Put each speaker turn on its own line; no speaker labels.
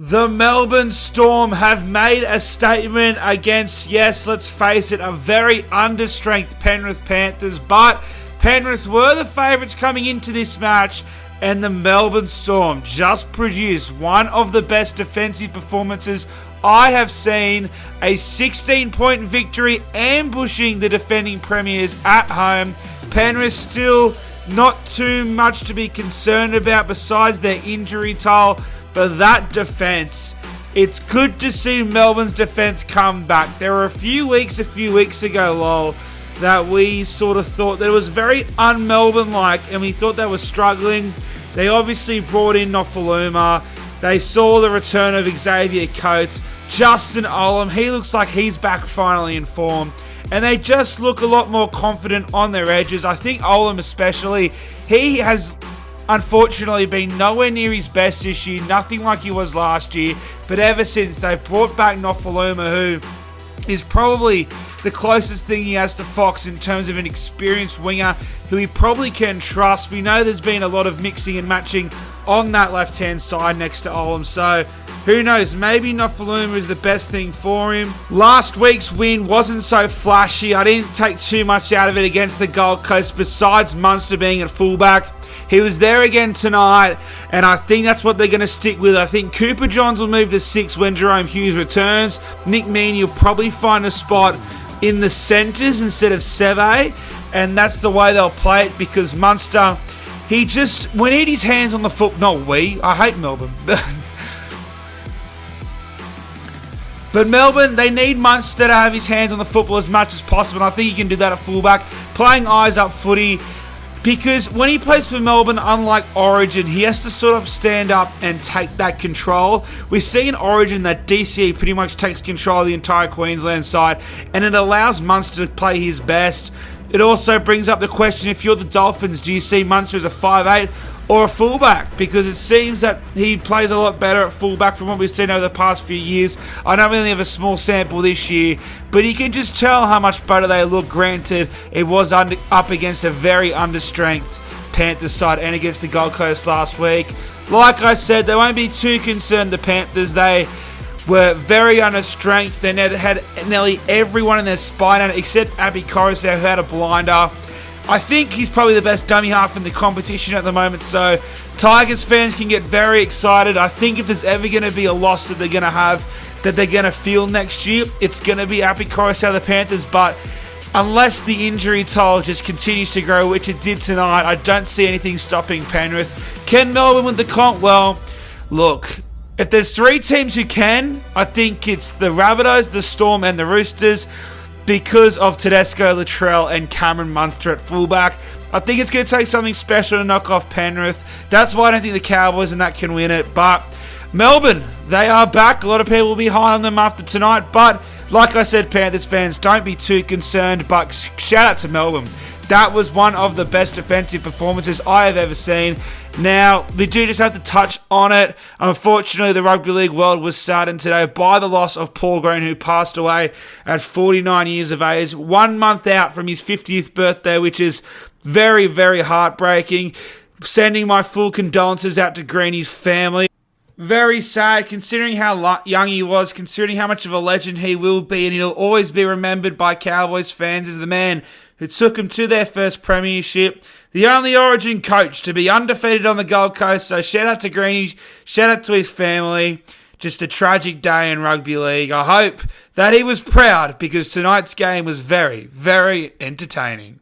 The Melbourne Storm have made a statement against, yes, let's face it, a very understrength Penrith Panthers, but Penrith were the favourites coming into this match, and the Melbourne Storm just produced one of the best defensive performances I have seen. A 16-point victory ambushing the defending premiers at home. Penrith still not too much to be concerned about besides their injury toll. But that defence, it's good to see Melbourne's defence come back. There were a few weeks ago, lol, that we sort of thought that it was very un-Melbourne-like, and we thought they were struggling. They obviously brought in Nofaluma. They saw the return of Xavier Coates. Justin Olam, he looks like he's back finally in form. And they just look a lot more confident on their edges. I think Olam especially, he has unfortunately been nowhere near his best this year, nothing like he was last year, but ever since they've brought back Nofaluma, who is probably the closest thing he has to Fox in terms of an experienced winger who he probably can trust. We know there's been a lot of mixing and matching on that left-hand side next to Olam, so who knows, maybe Nofaluma is the best thing for him. Last week's win wasn't so flashy. I didn't take too much out of it against the Gold Coast besides Munster being at fullback. He was there again tonight, and I think that's what they're going to stick with. I think Cooper Johns will move to 6 when Jerome Hughes returns. Nick Meaney will probably find a spot in the centres instead of Seve, and that's the way they'll play it because Munster, we need his hands on the foot. Not we. I hate Melbourne. But Melbourne, they need Munster to have his hands on the football as much as possible, and I think he can do that at fullback, playing eyes-up footy. Because when he plays for Melbourne, unlike Origin, he has to sort of stand up and take that control. We see in Origin that DCE pretty much takes control of the entire Queensland side, and it allows Munster to play his best. It also brings up the question, if you're the Dolphins, do you see Munster as a 5'8" or a fullback? Because it seems that he plays a lot better at fullback from what we've seen over the past few years. I know we only have a small sample this year, but you can just tell how much better they look. Granted, it was up against a very understrength Panthers side and against the Gold Coast last week. Like I said, they won't be too concerned, the Panthers. They were very understrength. They had nearly everyone in their spine except Abby Coruscant, who had a blinder. I think he's probably the best dummy half in the competition at the moment, so Tigers fans can get very excited. I think if there's ever going to be a loss that they're going to have, that they're going to feel next year, it's going to be Abby Coruscant of the Panthers, but unless the injury toll just continues to grow, which it did tonight, I don't see anything stopping Penrith. Can Melbourne win the comp? Well, look, if there's 3 teams who can, I think it's the Rabbitohs, the Storm, and the Roosters, because of Tedesco, Latrell, and Cameron Munster at fullback. I think it's going to take something special to knock off Penrith. That's why I don't think the Cowboys and that can win it. But Melbourne, they are back. A lot of people will be high on them after tonight. But like I said, Panthers fans, don't be too concerned. But shout out to Melbourne. That was one of the best defensive performances I have ever seen. Now, we do just have to touch on it. Unfortunately, the rugby league world was saddened today by the loss of Paul Green, who passed away at 49 years of age, 1 month out from his 50th birthday, which is very, very heartbreaking. Sending my full condolences out to Greeny's family. Very sad, considering how young he was, considering how much of a legend he will be, and he'll always be remembered by Cowboys fans as the man who took them to their first premiership, the only Origin coach to be undefeated on the Gold Coast. So shout out to Greeny, shout out to his family. Just a tragic day in rugby league. I hope that he was proud, because tonight's game was very, very entertaining.